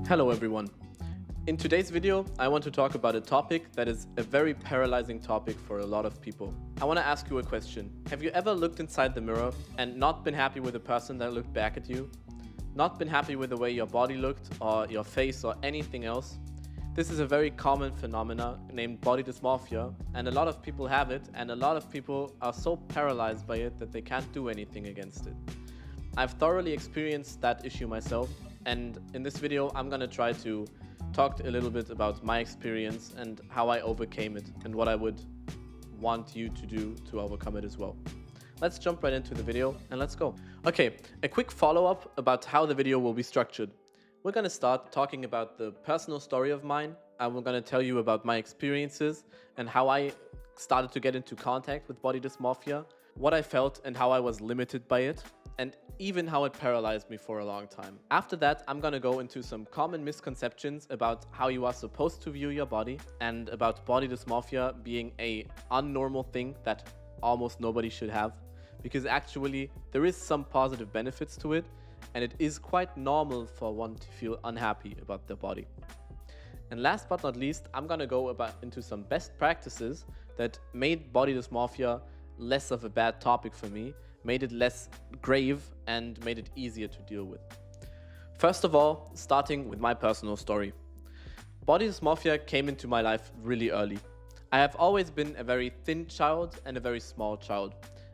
Hello everyone. In today's video, I want to talk about a topic that is a very paralyzing topic for a lot of people. I want to ask you a question. Have you ever looked inside the mirror and not been happy with the person that looked back at you? Not been happy with the way your body looked or your face or anything else? This is a very common phenomena named body dysmorphia, and a lot of people have it, and a lot of people are so paralyzed by it that they can't do anything against it. I've thoroughly experienced that issue myself, and in this video I'm gonna try to talk a little bit about my experience and how I overcame it and what I would want you to do to overcome it as well. Let's jump right into the video and let's go. Okay, a quick follow-up about how the video will be structured. We're gonna start talking about the personal story of mine, and we're gonna tell you about my experiences and how I started to get into contact with body dysmorphia, what I felt and how I was limited by it, and even how it paralyzed me for a long time. After that, I'm gonna go into some common misconceptions about how you are supposed to view your body and about body dysmorphia being a unnormal thing that almost nobody should have, because actually there is some positive benefits to it, and it is quite normal for one to feel unhappy about their body. And last but not least, I'm gonna go into some best practices that made body dysmorphia less of a bad topic for me, made it less grave, and made it easier to deal with. First of all, starting with my personal story. Body dysmorphia came into my life really early. I have always been a very thin child and a very small child.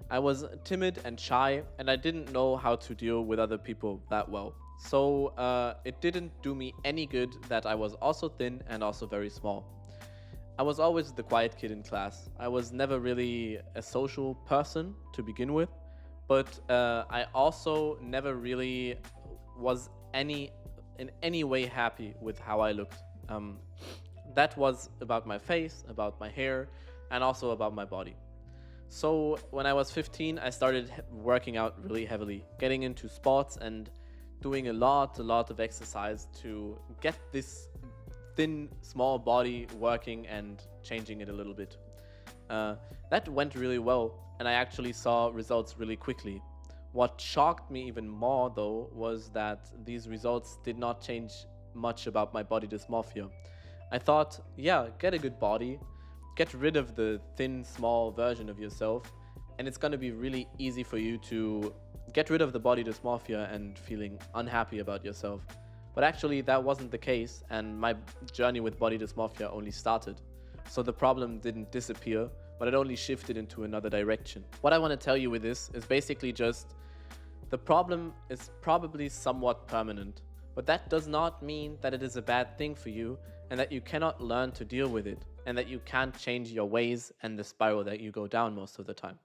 I was timid and shy, and I didn't know how to deal with other people that well. So it didn't do me any good that I was also thin and also very small. I was always the quiet kid in class. I was never really a social person to begin with, but I also never really was in any way happy with how I looked. That was about my face, about my hair, and also about my body. So when I was 15, I started working out really heavily, getting into sports and doing a lot of exercise to get this thin, small body working and changing it a little bit. That went really well, and I actually saw results really quickly. What shocked me even more though was that these results did not change much about my body dysmorphia. I thought, yeah, get a good body, get rid of the thin, small version of yourself, and it's gonna be really easy for you to get rid of the body dysmorphia and feeling unhappy about yourself. But actually that wasn't the case, and my journey with body dysmorphia only started. So the problem didn't disappear, but it only shifted into another direction. What I want to tell you with this is basically just the problem is probably somewhat permanent, but that does not mean that it is a bad thing for you and that you cannot learn to deal with it and that you can't change your ways and the spiral that you go down most of the time.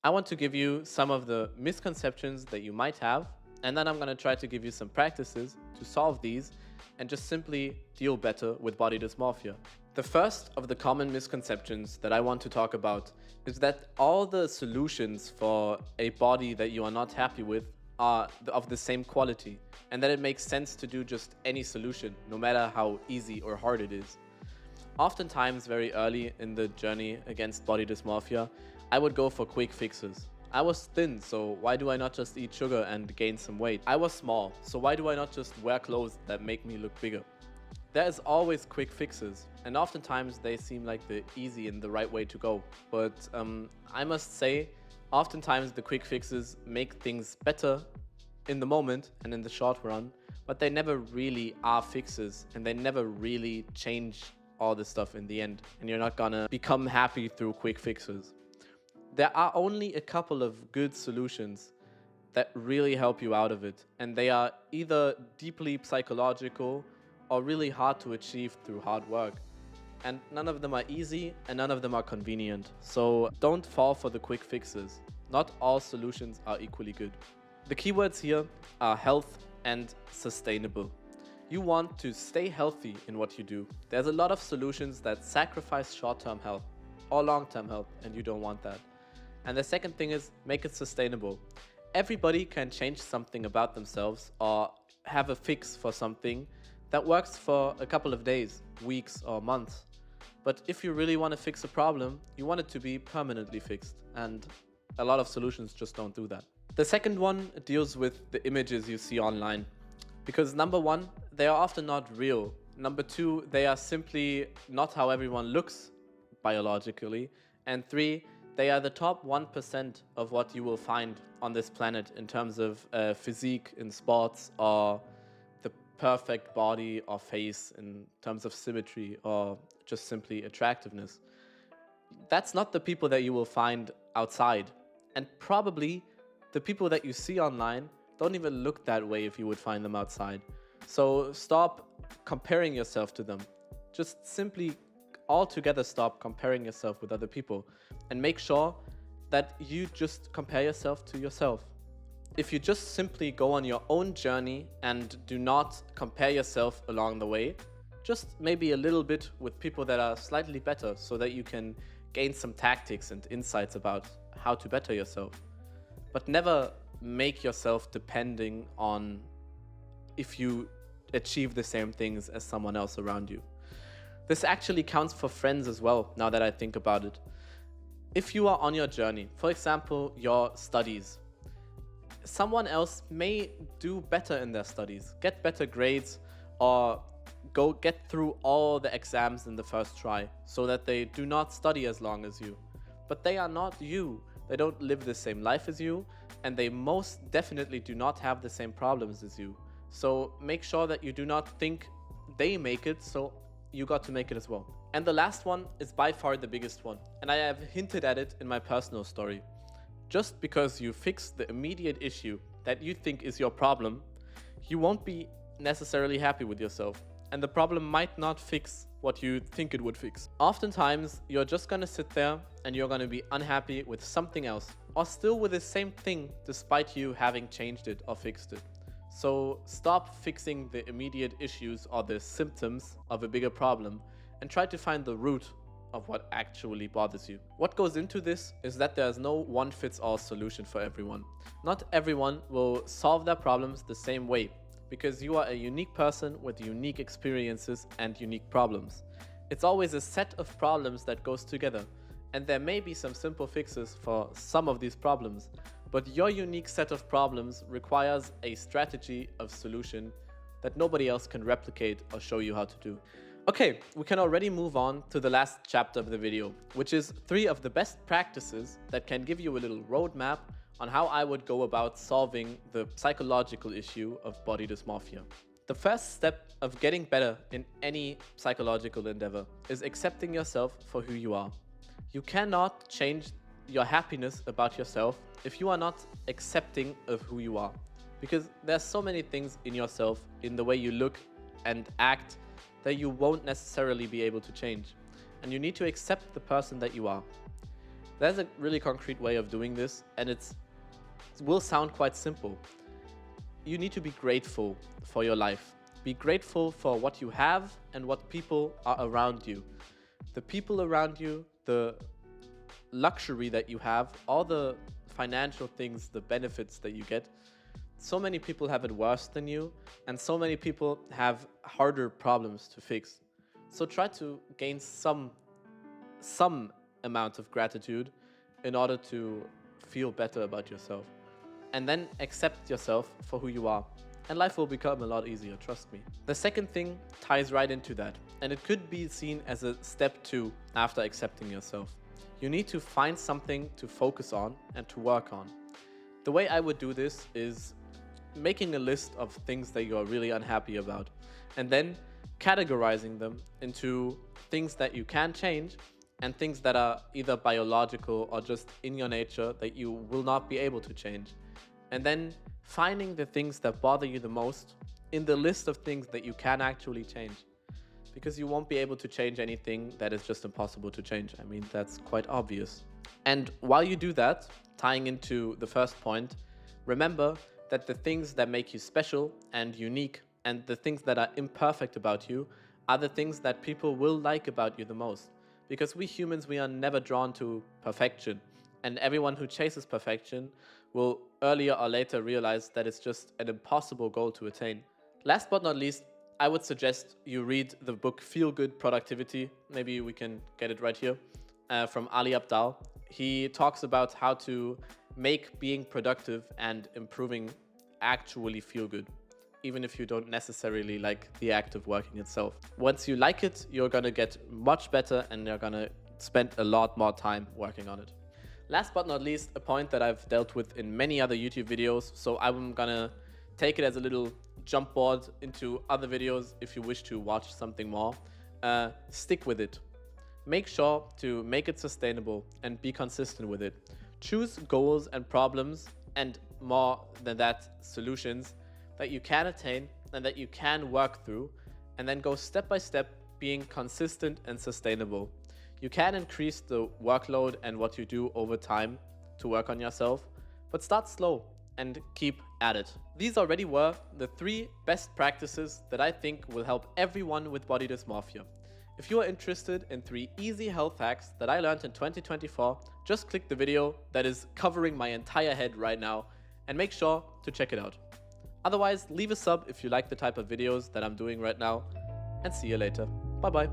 I want to give you some of the misconceptions that you might have, and then I'm going to try to give you some practices to solve these and just simply deal better with body dysmorphia. The first of the common misconceptions that I want to talk about is that all the solutions for a body that you are not happy with are of the same quality, and that it makes sense to do just any solution, no matter how easy or hard it is. Oftentimes, very early in the journey against body dysmorphia, I would go for quick fixes. I was thin, so why do I not just eat sugar and gain some weight? I was small, so why do I not just wear clothes that make me look bigger? There is always quick fixes, and oftentimes they seem like the easy and the right way to go. But I must say, oftentimes the quick fixes make things better in the moment and in the short run, but they never really are fixes, and they never really change all the stuff in the end, and you're not gonna become happy through quick fixes. There are only a couple of good solutions that really help you out of it, and they are either deeply psychological or really hard to achieve through hard work. And none of them are easy and none of them are convenient. So don't fall for the quick fixes. Not all solutions are equally good. The keywords here are health and sustainable. You want to stay healthy in what you do. There's a lot of solutions that sacrifice short-term health or long-term health, and you don't want that. And the second thing is make it sustainable. Everybody can change something about themselves or have a fix for something that works for a couple of days, weeks, or months. But if you really want to fix a problem, you want it to be permanently fixed, and a lot of solutions just don't do that. The second one deals with the images you see online. Because number one, they are often not real. Number two, they are simply not how everyone looks biologically. And three, they are the top 1% of what you will find on this planet in terms of physique in sports, or the perfect body or face in terms of symmetry, or just simply attractiveness. That's not the people that you will find outside. And probably the people that you see online don't even look that way if you would find them outside. So stop comparing yourself to them. Just simply altogether stop comparing yourself with other people, and make sure that you just compare yourself to yourself. If you just simply go on your own journey and do not compare yourself along the way, just maybe a little bit with people that are slightly better, so that you can gain some tactics and insights about how to better yourself. But never make yourself depending on if you achieve the same things as someone else around you. This actually counts for friends as well, now that I think about it. If you are on your journey, for example, your studies, someone else may do better in their studies, get better grades, or go get through all the exams in the first try, so that they do not study as long as you. But they are not you. They don't live the same life as you, and they most definitely do not have the same problems as you. So make sure that you do not think they make it, so you got to make it as well. And the last one is by far the biggest one, and I have hinted at it in my personal story. Just because you fix the immediate issue that you think is your problem, you won't be necessarily happy with yourself, and the problem might not fix what you think it would fix. Oftentimes, you're just gonna sit there and you're gonna be unhappy with something else, or still with the same thing despite you having changed it or fixed it. So stop fixing the immediate issues or the symptoms of a bigger problem, and try to find the root of what actually bothers you. What goes into this is that there's no one-fits-all solution for everyone. Not everyone will solve their problems the same way, because you are a unique person with unique experiences and unique problems. It's always a set of problems that goes together, and there may be some simple fixes for some of these problems, but your unique set of problems requires a strategy of solution that nobody else can replicate or show you how to do. Okay, we can already move on to the last chapter of the video, which is 3 of the best practices that can give you a little roadmap on how I would go about solving the psychological issue of body dysmorphia. The first step of getting better in any psychological endeavor is accepting yourself for who you are. You cannot change your happiness about yourself if you are not accepting of who you are. Because there's so many things in yourself, in the way you look and act, that you won't necessarily be able to change. And you need to accept the person that you are. There's a really concrete way of doing this, and it will sound quite simple. You need to be grateful for your life. Be grateful for what you have and what people are around you. The people around you, the luxury that you have, all the financial things, the benefits that you get. So many people have it worse than you, and so many people have harder problems to fix. So try to gain some amount of gratitude in order to feel better about yourself. And then accept yourself for who you are. And life will become a lot easier, trust me. The second thing ties right into that, and it could be seen as a step 2 after accepting yourself. You need to find something to focus on and to work on. The way I would do this is making a list of things that you are really unhappy about, and then categorizing them into things that you can change and things that are either biological or just in your nature that you will not be able to change. And then finding the things that bother you the most in the list of things that you can actually change. Because you won't be able to change anything that is just impossible to change. I mean, that's quite obvious. And while you do that, tying into the first point, remember that the things that make you special and unique and the things that are imperfect about you are the things that people will like about you the most. Because we humans, we are never drawn to perfection. And everyone who chases perfection will earlier or later realize that it's just an impossible goal to attain. Last but not least, I would suggest you read the book Feel Good Productivity. Maybe we can get it right here, from Ali Abdaal. He talks about how to make being productive and improving actually feel good. even if you don't necessarily like the act of working itself. Once you like it, you're gonna get much better and you're gonna spend a lot more time working on it. Last but not least, a point that I've dealt with in many other YouTube videos, so I'm gonna take it as a little jump board into other videos if you wish to watch something more. Stick with it. Make sure to make it sustainable and be consistent with it. Choose goals and problems, and more than that, solutions that you can attain and that you can work through, and then go step by step, being consistent and sustainable. You can increase the workload and what you do over time to work on yourself, but start slow and keep at it. These already were the 3 best practices that I think will help everyone with body dysmorphia. If you are interested in 3 easy health hacks that I learned in 2024, just click the video that is covering my entire head right now and make sure to check it out. Otherwise, leave a sub if you like the type of videos that I'm doing right now, and see you later. Bye bye.